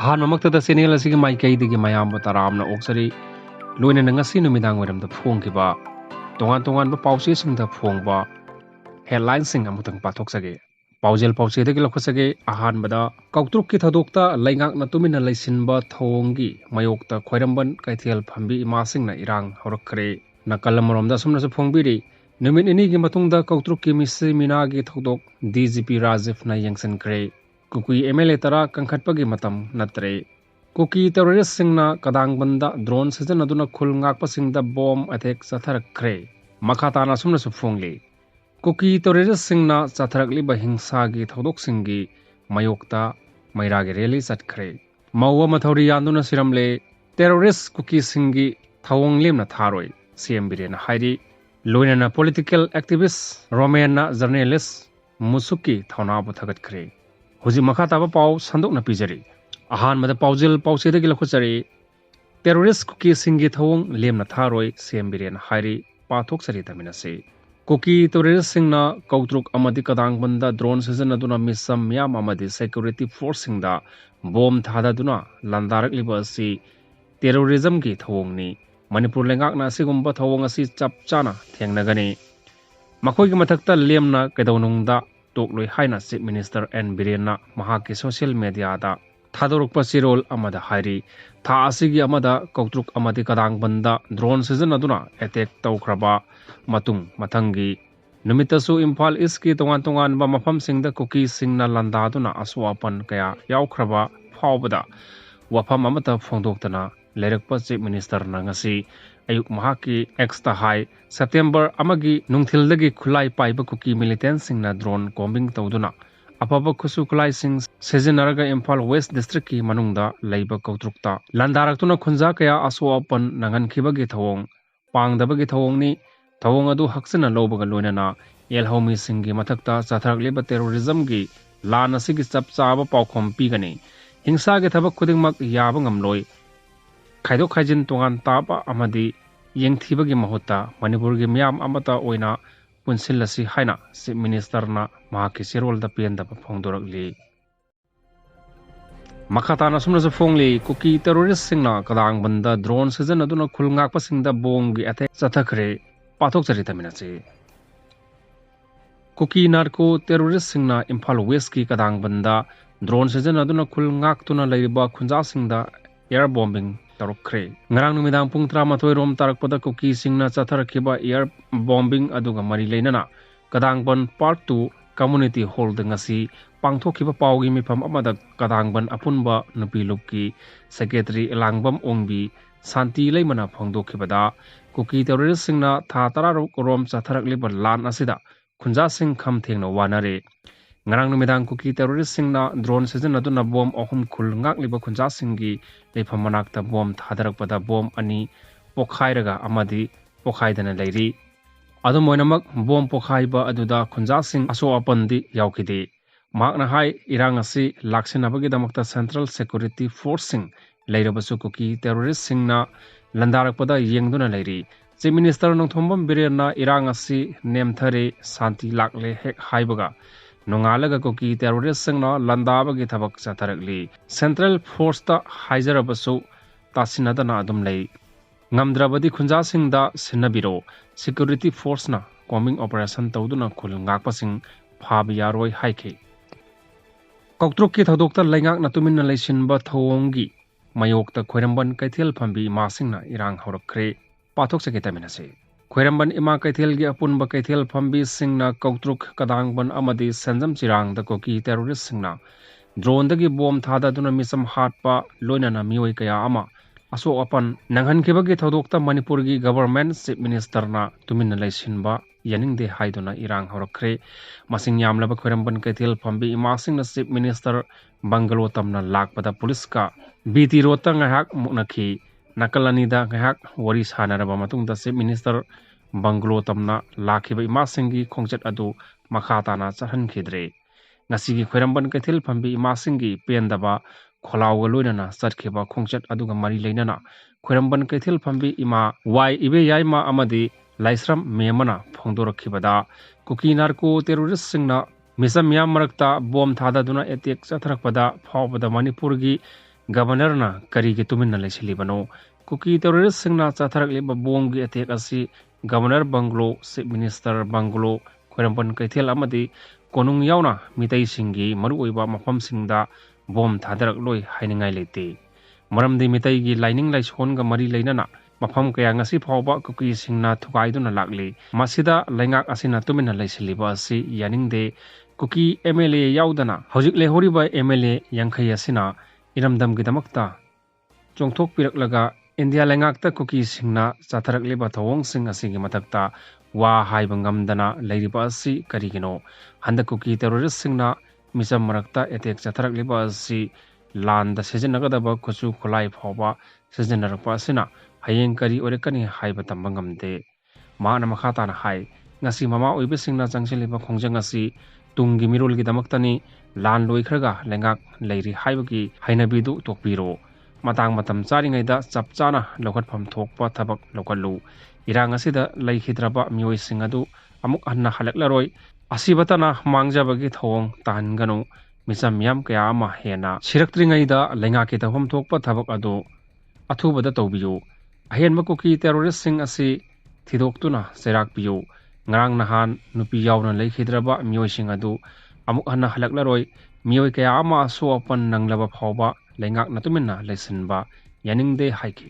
ꯑꯍꯥꯟꯕꯃꯛꯇꯗ channel ꯑꯁꯤꯒꯤ ꯃꯥꯏꯀꯩꯗꯒꯤ ꯃꯌꯥꯝꯕꯨ ꯇꯔꯥꯝꯅ ꯑꯣꯛꯆꯔꯤ ꯂꯣꯏꯅꯅ ꯉꯁꯤ ꯅꯨꯃꯤꯗꯥꯡ ꯋꯥꯏꯔꯝꯗ ꯐꯣꯡꯈꯤꯕ ꯇꯣꯉꯥꯟ ꯇꯣꯉꯥꯟꯕ ꯄꯥꯎꯆꯦꯁꯤꯡꯗ ꯐꯣꯡꯕ ꯍꯦꯗꯂꯥꯏꯟꯁꯤꯡ ꯑꯃꯨꯛꯇꯪ ꯄꯥꯊꯣꯛꯆꯒꯦ ꯄꯥꯎꯖꯦꯜ ꯄꯥꯎꯆꯦꯗꯒꯤ ꯂꯧꯈꯠꯆꯒꯦ ꯑꯍꯥꯟꯕꯗ ꯀꯧꯇ꯭ꯔꯨꯛꯀꯤ ꯊꯧꯗꯣꯛꯇ ꯂꯩꯉꯥꯛꯅ ꯇꯨꯃꯤꯟꯅ ꯂꯩꯁꯤꯟꯕ ꯊꯧꯑꯣꯡꯒꯤ ꯃꯥꯌꯣꯛꯇ ꯈ꯭ꯋꯥꯏꯔꯝꯕꯟ ꯀꯩꯊꯦꯜ ꯐꯝꯕꯤ ꯏꯃꯥꯁꯤꯡꯅ ꯏꯔꯥꯡ ꯍꯧꯔꯛꯈ꯭ꯔꯦ ꯅꯥꯀꯜ ꯑꯃꯔꯣꯝꯗ ꯑꯁꯨꯝꯅꯁꯨ ꯐꯣꯡꯕꯤꯔꯤ ꯅꯨꯃꯤꯠ ꯅꯤꯅꯤꯒꯤ ꯃꯇꯨꯡꯗ ꯀꯧꯇ꯭ꯔꯨꯛꯀꯤ ꯃꯤꯁꯤ ꯃꯤꯅꯥꯒꯤ ꯊꯧꯗꯣꯛ DGP ꯔꯥꯖꯤꯐꯅ ꯌꯦꯡꯁꯤꯟꯈ꯭ꯔꯦ ꯀꯨꯀꯤ MLA ꯇꯔꯥ ꯀꯟꯈꯠꯄꯒꯤ ꯃꯇꯝ ꯅꯠꯇ꯭ꯔꯦ ꯀꯨꯀꯤ ꯇꯦꯔꯣꯔꯤꯁꯁꯤꯡꯅ ꯀꯗꯥꯡꯕꯟꯗ ꯗ꯭ꯔꯣꯟ ꯁꯤꯖꯤꯟꯅꯗꯨꯅ ꯈꯨꯜ ꯉꯥꯛꯄꯁꯤꯡꯗ ꯕꯣꯝ ꯑꯦꯇꯦꯛ ꯆꯠꯊꯔꯛꯈ꯭ꯔꯦ ꯃꯈꯥ ꯇꯥꯅ ꯑꯁꯨꯝꯅꯁꯨ ꯐꯣꯡꯂꯤ ꯀꯨꯀꯤ ꯇꯦꯔꯣꯔꯤꯁꯁꯤꯡꯅ ꯆꯠꯊꯔꯛꯂꯤꯕ ꯍꯤꯡꯁꯥꯒꯤ ꯊꯧꯗꯣꯛꯁꯤꯡꯒꯤ ꯃꯥꯌꯣꯛꯇ ꯃꯩꯔꯥꯒꯤ ꯔꯦꯂꯤ ꯆꯠꯈ꯭ꯔꯦ ꯃꯧ ꯑꯃ ꯊꯧꯔꯤ ꯌꯥꯟꯗꯨꯅ ꯁꯤꯔꯝꯂꯦ ꯇꯦꯔꯣꯔꯤꯁ ꯀꯨꯀꯤꯁꯤꯡꯒꯤ ꯊꯧꯑꯣꯡ ꯂꯦꯝꯅ ꯊꯥꯔꯣꯏ CM ꯕꯤꯔꯦꯟꯅ ꯍꯥꯏꯔꯤ ꯂꯣꯏꯅꯅ ꯄꯣꯂꯤꯇꯤꯀꯦꯜ ꯑꯦꯛꯇꯤꯚꯤꯁ ꯔꯣꯃꯦꯟꯅ ꯖꯔꯅꯦꯂꯤꯁ ꯃꯨꯁꯨꯛꯀꯤ ꯊꯧꯅꯥꯕꯨ ꯊꯥꯒꯠꯈ꯭ꯔꯦ ꯍꯧꯖꯤꯛ ꯃꯈꯥ ꯇꯥꯕ ꯄꯥꯎ ꯁꯟꯗꯣꯛꯅ ꯄꯤꯖꯔꯤ ꯑꯍꯥꯟꯕꯗ ꯄꯥꯎꯖꯦꯜ ꯄꯥꯎꯆꯦꯗꯒꯤ ꯂꯧꯈꯠꯆꯔꯤ ꯇꯦꯔꯣꯔꯤꯁ ꯀꯨꯀꯤꯁꯤꯡꯒꯤ ꯊꯧꯑꯣꯡ ꯂꯦꯝꯅ ꯊꯥꯔꯣꯏ CM ꯕꯤꯔꯦꯟꯅ ꯍꯥꯏꯔꯤ ꯄꯥꯊꯣꯛꯆꯔꯤ ꯇꯝꯃꯤꯟꯅꯁꯤ ꯀꯨꯀꯤ ꯇꯦꯔꯣꯔꯤꯁꯁꯤꯡꯅ ꯀꯧꯇ꯭ꯔꯨꯛ ꯑꯃꯗꯤ ꯀꯗꯥꯡꯕꯟꯗ ꯗ꯭ꯔꯣꯟ ꯁꯤꯖꯤꯟꯅꯗꯨꯅ ꯃꯤꯆꯝ ꯃꯤꯌꯥꯝ ꯑꯃꯗꯤ ꯁꯦꯀ꯭ꯌꯨꯔꯤꯇꯤ ꯐꯣꯔꯁꯁꯤꯡꯗ ꯕꯣꯝ ꯊꯥꯗꯗꯨꯅ ꯂꯥꯟꯗꯥꯔꯛꯂꯤꯕ ꯑꯁꯤ ꯇꯦꯔꯣꯔꯤꯖꯝꯒꯤ ꯊꯧꯑꯣꯡꯅꯤ ꯃꯅꯤꯄꯨꯔ ꯂꯩꯉꯥꯛꯅ ꯑꯁꯤꯒꯨꯝꯕ ꯊꯧꯑꯣꯡ ꯑꯁꯤ ꯆꯞ ꯆꯥꯅ ꯊꯦꯡꯅꯒꯅꯤ ꯃꯈꯣꯏꯒꯤ ꯃꯊꯛꯇ ꯂꯦꯝꯅ ꯀꯩꯗꯧꯅꯨꯡꯗ ꯇꯣꯛꯂꯣꯏ ꯍꯥꯏꯅ ꯆꯤꯞ ꯃꯤꯅꯤꯁꯇꯔ N ꯕꯤꯔꯦꯟꯅ ꯃꯍꯥꯛꯀꯤ ꯁꯣꯁꯤꯌꯦꯜ ꯃꯤꯗꯤꯌꯥꯗ ꯊꯥꯗꯣꯔꯛꯄ ꯆꯤꯔꯣꯜ ꯑꯃꯗ ꯍꯥꯏꯔꯤ ꯊꯥ ꯑꯁꯤꯒꯤ ꯑꯃꯗ ꯀꯧꯇ꯭ꯔꯨꯛ ꯑꯃꯗꯤ ꯀꯗꯥꯡꯕꯟꯗ ꯗ꯭ꯔꯣꯟ ꯁꯤꯖꯤꯟꯅꯗꯨꯅ ꯑꯦꯇꯦꯛ ꯇꯧꯈ꯭ꯔꯕ ꯃꯇꯨꯡ ꯃꯊꯪꯒꯤ ꯅꯨꯃꯤꯠꯇꯁꯨ ꯏꯝꯐꯥꯜ ꯏꯁꯀꯤ ꯇꯣꯉꯥꯟ ꯇꯣꯉꯥꯟꯕ ꯃꯐꯝꯁꯤꯡꯗ ꯀꯨꯀꯤꯁꯤꯡꯅ ꯂꯥꯟꯗꯥꯗꯨꯅ ꯑꯁꯣꯛ ꯑꯄꯟ ꯀꯌꯥ ꯌꯥꯎꯈ꯭ꯔꯕ ꯐꯥꯎꯕꯗ ꯋꯥꯐꯝ ꯑꯃꯠꯇ ꯐꯣꯡꯗꯣꯛꯇꯅ ꯂꯩꯔꯛꯄ ꯆꯤꯞ ꯃꯤꯅꯤꯁꯇꯔꯅ ꯉꯁꯤ ꯑꯌꯨꯛ ꯃꯍꯥꯛꯀꯤ Xꯇ ꯍꯥꯏ ꯁꯦꯞꯇꯦꯝꯕꯔ ꯑꯃꯒꯤ ꯅꯨꯡꯊꯤꯜꯗꯒꯤ ꯈꯨꯠꯂꯥꯏ ꯄꯥꯏꯕ ꯀꯨꯀꯤ ꯃꯤꯂꯤꯇꯦꯟꯁꯤꯡꯅ ꯗ꯭ꯔꯣꯟ ꯀꯣꯝꯕꯤꯡ ꯇꯧꯗꯨꯅ ꯑꯐꯕ ꯈꯨꯠꯁꯨ ꯈꯨꯠꯂꯥꯏꯁꯤꯡ ꯁꯤꯖꯤꯟꯅꯔꯒ ꯏꯝꯐꯥꯜ ꯋꯦꯁ ꯗꯤꯁꯇ꯭ꯔꯤꯛꯀꯤ ꯃꯅꯨꯡꯗ ꯂꯩꯕ ꯀꯧꯇ꯭ꯔꯨꯛꯇ ꯂꯥꯟꯗꯥꯔꯛꯇꯨꯅ ꯈꯨꯟꯖꯥ ꯀꯌꯥ ꯑꯁꯣꯛ ꯑꯄꯟ ꯅꯪꯍꯟꯈꯤꯕꯒꯤ ꯊꯧꯑꯣꯡ ꯄꯥꯡꯗꯕꯒꯤ ꯊꯧꯑꯣꯡꯅꯤ ꯊꯧꯑꯣꯡ ꯑꯗꯨ ꯍꯛꯆꯤꯟꯅ ꯂꯧꯕꯒ ꯂꯣꯏꯅꯅ ꯌꯦꯜꯍꯧꯃꯤꯁꯤꯡꯒꯤ ꯃꯊꯛꯇ ꯆꯠꯊꯔꯛꯂꯤꯕ ꯇꯦꯔꯣꯔꯤꯖꯝꯒꯤ ꯂꯥꯟ ꯑꯁꯤꯒꯤ ꯆꯞ ꯆꯥꯕ ꯄꯥꯎꯈꯨꯝ ꯄꯤꯒꯅꯤ ꯍꯤꯡꯁꯥꯒꯤ ꯊꯕꯛ ꯈꯨꯗꯤꯡꯃꯛ ꯌꯥꯕ ꯉꯝꯂꯣꯏ ꯈꯥꯏꯗꯣꯛ ꯈꯥꯏꯖꯤꯟ ꯇꯣꯉꯥꯟ ꯇꯥꯕ ꯑꯃꯗꯤ ꯌꯦꯡꯊꯤꯕꯒꯤ ꯃꯍꯨꯠꯇ ꯃꯅꯤꯄꯨꯔꯒꯤ ꯃꯤꯌꯥꯝ ꯑꯃꯠꯇ ꯑꯣꯏꯅ ꯄꯨꯟꯁꯤꯜꯂꯁꯤ ꯍꯥꯏꯅ ꯆꯤꯞ ꯃꯤꯅꯤꯁꯇꯔꯅ ꯃꯍꯥꯛꯀꯤ ꯆꯦꯔꯣꯜꯗ ꯄꯦꯟꯗꯕ ꯐꯣꯡꯗꯣꯔꯛꯂꯤ ꯃꯈꯥ ꯇꯥꯅ ꯑꯁꯨꯝꯅꯁꯨ ꯐꯣꯡꯂꯤ ꯀꯨꯀꯤ ꯇꯦꯔꯣꯔꯤꯁꯁꯤꯡꯅ ꯀꯗꯥꯡꯕꯟꯗ ꯗ꯭ꯔꯣꯟ ꯁꯤꯖꯤꯟꯅꯗꯨꯅ ꯈꯨꯜ ꯉꯥꯛꯄꯁꯤꯡꯗ ꯕꯣꯝꯒꯤ ꯑꯦꯇꯦꯛ ꯆꯠꯊꯈ꯭ꯔꯦ ꯄꯥꯊꯣꯛꯆꯔꯤ ꯇꯝꯃꯤꯟꯅꯁꯤ ꯀꯨꯀꯤ ꯅꯥꯔꯀꯣ ꯇꯦꯔꯣꯔꯤꯁꯁꯤꯡꯅ ꯏꯝꯐꯥꯜ ꯋꯦꯁꯀꯤ ꯀꯗꯥꯡꯕꯟꯗ ꯗ꯭ꯔꯣꯟ ꯁꯤꯖꯤꯟꯅꯗꯨꯅ ꯈꯨꯜ ꯉꯥꯛꯇꯨꯅ ꯂꯩꯔꯤꯕ ꯈꯨꯟꯖꯥꯁꯤꯡꯗ एयर बॉम्बिंग तौरखरे ngarang numidang pung 12 rom tarakpada kuki singna chatharakiba air bombing aduga mari leinana kadangban part 2 community hall da ngasi pangthokiba pawgi mifam amada kadangban apunba nupilupki secretary elangbam ongbi santi leimana phangdokhibada kuki terrorist singna tha 10 rom chatharakliba lan asida khunja sing kham thengna wanare ngarang numidang kuki terrorist singna drone sizinaduna bom ahum khul ngakliba khunja singi leifam manakta bom thadarakpada bom ani pokhairaga amadi pokhaidana leiri adu moinamak bom pokhaiba aduda khunja sing aso apandi yaukide makna hai irang asi laksinabagi damakta central security force sing leirabasu kuki terrorist singna landarakpada yengduna leiri chief minister nongthombam birena irang asi nemthare santi lakle hek haibaga nongalaga kuki terrorist singna landabagi thabak chatharakli central force ta haijarabasu tasinadana adum lei ngamdrabadi khunja singda sinabiro security force na combing operation tawduna khul ngakpasing phabi yaroi haike koktruk ki thodokta laingak na tuminna leisinba thowongi mayokta khoiramban kaithel phambi masingna irang horakhre pathok sekitaminase khoiramban ima kaithel gi apunba kaithel phambi singna koktruk kadangban amadi sanjam chirang da koki terrorist singna drone dagi bom thada duna misam hatpa loinana mioi kaya ama aso apan nanghan kibagi thodokta manipur gi government chief minister na tuminna leisinba yaningde haiduna irang horakhre masing yamlaba khoiramban kaithel phambi ima singna chief minister bangalo tamna lakpada police ka biti rota ngahak muknakhi nakalani da ngahak wari sanaraba matungda chief minister bangalo tamna lakhiba ima singi khongchat adu makhata na chahan khidre ngasigi khoiramban kaithel phambi ima singi pendaba kholawga loinana chatkhiba khongchat aduga mari leinana khoiramban kaithel phambi ima wai ibe yaima amadi laisram memana phongdorakhibada kuki narco terrorist singna misam yam marakta bom thada duna attack chatharakpada phawbada manipur gi ꯒꯕꯔꯅꯔꯅ ꯀꯔꯤꯒꯤ ꯇꯨꯃꯤꯟꯅ ꯂꯩꯁꯤꯜꯂꯤꯕꯅꯣ ꯀꯨꯀꯤ ꯇꯦꯔꯣꯔꯤꯁꯁꯤꯡꯅ ꯆꯠꯊꯔꯛꯂꯤꯕ ꯕꯣꯝꯒꯤ attack ꯑꯁꯤ governor bungalow chief minister bungalow ꯈꯣꯏꯔꯝꯕꯟ ꯀꯩꯊꯦꯜ ꯑꯃꯗꯤ ꯀꯣꯅꯨꯡ ꯌꯥꯎꯅ ꯃꯤꯇꯩꯁꯤꯡꯒꯤ ꯃꯔꯨꯑꯣꯏꯕ ꯃꯐꯝꯁꯤꯡꯗ bomb ꯊꯥꯗꯔꯛꯂꯣꯏ ꯍꯥꯏꯅꯤꯡꯉꯥꯏ ꯂꯩꯇꯦ ꯃꯔꯝꯗꯤ ꯃꯤꯇꯩꯒꯤ ꯂꯥꯏꯅꯤꯡ ꯂꯥꯏꯁꯣꯟꯒ ꯃꯔꯤ ꯂꯩꯅꯅ ꯃꯐꯝ ꯀꯌꯥ ꯉꯁꯤ ꯐꯥꯎꯕ ꯀꯨꯀꯤꯁꯤꯡꯅ ꯊꯨꯒꯥꯏꯗꯨꯅ ꯂꯥꯛꯂꯤ ꯃꯁꯤꯗ ꯂꯩꯉꯥꯛ ꯑꯁꯤꯅ ꯇꯨꯃꯤꯟꯅ ꯂꯩꯁꯤꯜꯂꯤꯕ ꯑꯁꯤ ꯌꯥꯅꯤꯡꯗꯦ ꯀꯨꯀꯤ MLA ꯌꯥꯎꯗꯅ ꯍꯧꯖꯤꯛ ꯂꯩꯍꯧꯔꯤꯕ MLA 50 ꯑꯁꯤꯅ ꯏꯔꯝꯗꯝꯒꯤꯗꯃꯛꯇ ꯆꯣꯡꯊꯣꯛꯄꯤꯔꯛꯂꯒ ꯏꯟꯗꯤꯌꯥ ꯂꯩꯉꯥꯛꯇ ꯀꯨꯀꯤꯁꯤꯡꯅ ꯆꯠꯊꯔꯛꯂꯤꯕ ꯊꯧꯑꯣꯡꯁꯤꯡ ꯑꯁꯤꯒꯤ ꯃꯊꯛꯇ ꯋꯥ ꯍꯥꯏꯕ ꯉꯝꯗꯅ ꯂꯩꯔꯤꯕ ꯑꯁꯤ ꯀꯔꯤꯒꯤꯅꯣ ꯍꯟꯗꯛ ꯀꯨꯀꯤ ꯇꯦꯔꯣꯔꯤꯁꯁꯤꯡꯅ ꯃꯤꯆꯝ ꯃꯔꯛꯇ ꯑꯦꯇꯦꯛ ꯆꯠꯊꯔꯛꯂꯤꯕ ꯑꯁꯤ ꯂꯥꯟꯗ ꯁꯤꯖꯤꯟꯅꯒꯗꯕ ꯈꯨꯠꯁꯨ ꯈꯨꯠꯂꯥꯏ ꯐꯥꯎꯕ ꯁꯤꯖꯤꯟꯅꯔꯛꯄ ꯑꯁꯤꯅ ꯍꯌꯦꯡ ꯀꯔꯤ ꯑꯣꯏꯔꯛꯀꯅꯤ ꯍꯥꯏꯕ ꯇꯝꯕ ꯉꯝꯗꯦ ꯃꯍꯥꯛꯅ ꯃꯈꯥ ꯇꯥꯅ ꯍꯥꯏ ꯉꯁꯤ ꯃꯃꯥ ꯑꯣꯏꯕꯁꯤꯡꯅ ꯆꯪꯁꯤꯜꯂꯤꯕ ꯈꯣꯡꯖꯪ ꯑꯁꯤ ꯇꯨꯡꯒꯤ ꯃꯤꯔꯣꯜꯒꯤꯗꯃꯛꯇꯅꯤ ꯂꯥꯟ ꯂꯣꯏꯈ꯭ꯔꯒ ꯂꯩꯉꯥꯛ ꯂꯩꯔꯤ ꯍꯥꯏꯕꯒꯤ ꯍꯩꯅꯕꯤꯗꯨ ꯇꯣꯛꯄꯤꯔꯣ ꯃꯇꯥꯡ ꯃꯇꯝ ꯆꯥꯔꯤꯉꯩꯗ ꯆꯞ ꯆꯥꯅ ꯂꯧꯈꯠꯐꯝ ꯊꯣꯛꯄ ꯊꯕꯛ ꯂꯧꯈꯠꯂꯨ ꯏꯔꯥꯡ ꯑꯁꯤꯗ ꯂꯩꯈꯤꯗ꯭ꯔꯕ ꯃꯤꯑꯣꯏꯁꯤꯡ ꯑꯗꯨ ꯑꯃꯨꯛ ꯍꯟꯅ ꯍꯜꯂꯛꯂꯔꯣꯏ ꯑꯁꯤꯕꯇꯅ ꯃꯥꯡꯖꯕꯒꯤ ꯊꯧꯑꯣꯡ ꯇꯥꯍꯟꯒꯅꯨ ꯃꯤꯆꯝ ꯃꯤꯌꯥꯝ ꯀꯌꯥ ꯑꯃ ꯍꯦꯟꯅ ꯁꯤꯔꯛꯇ꯭ꯔꯤꯉꯩꯗ ꯂꯩꯉꯥꯛꯀꯤ ꯇꯧꯐꯝ ꯊꯣꯛꯄ ꯊꯕꯛ ꯑꯗꯨ ꯑꯊꯨꯕꯗ ꯇꯧꯕꯤꯌꯨ ꯑꯍꯦꯟꯕ ꯀꯨꯀꯤ ꯇꯦꯔꯣꯔꯤꯁꯁꯤꯡ ꯑꯁꯤ ꯊꯤꯗꯣꯛꯇꯨꯅ ꯆꯩꯔꯥꯛꯄꯤꯌꯨ ꯉꯔꯥꯡ ꯅꯍꯥꯟ ꯅꯨꯄꯤ ꯌꯥꯎꯅ ꯂꯩꯈꯤꯗ꯭ꯔꯕ ꯃꯤꯑꯣꯏꯁꯤꯡ ꯑꯗꯨ ꯑꯃꯨꯛ ꯍꯟꯅ ꯍꯜꯂꯛꯂꯔꯣꯏ ꯃꯤꯑꯣꯏ ꯀꯌꯥ ꯑꯃ ꯑꯁꯣꯛ ꯑꯄꯟ ꯅꯪꯂꯕ ꯐꯥꯎꯕ ꯂꯩꯉꯥꯛꯅ ꯇꯨꯃꯤꯟꯅ ꯂꯩꯁꯤꯟꯕ ꯌꯥꯅꯤꯡꯗꯦ ꯍꯥꯏꯈꯤ